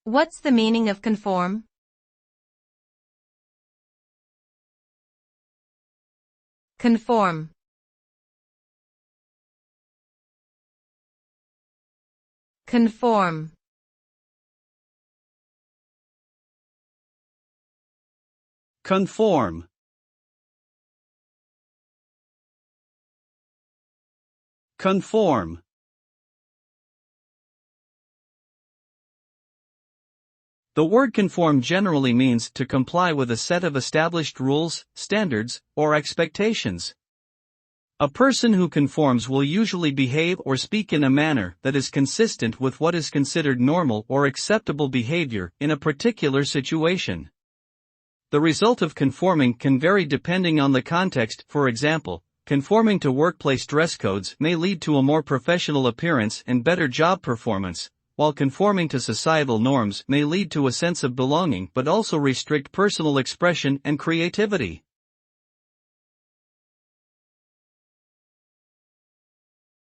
What's the meaning of conform? Conform. Conform. Conform. Conform. The word conform generally means to comply with a set of established rules, standards, or expectations. A person who conforms will usually behave or speak in a manner that is consistent with what is considered normal or acceptable behavior in a particular situation. The result of conforming can vary depending on the context. For example, conforming to workplace dress codes may lead to a more professional appearance and better job performance, while conforming to societal norms may lead to a sense of belonging but also restrict personal expression and creativity.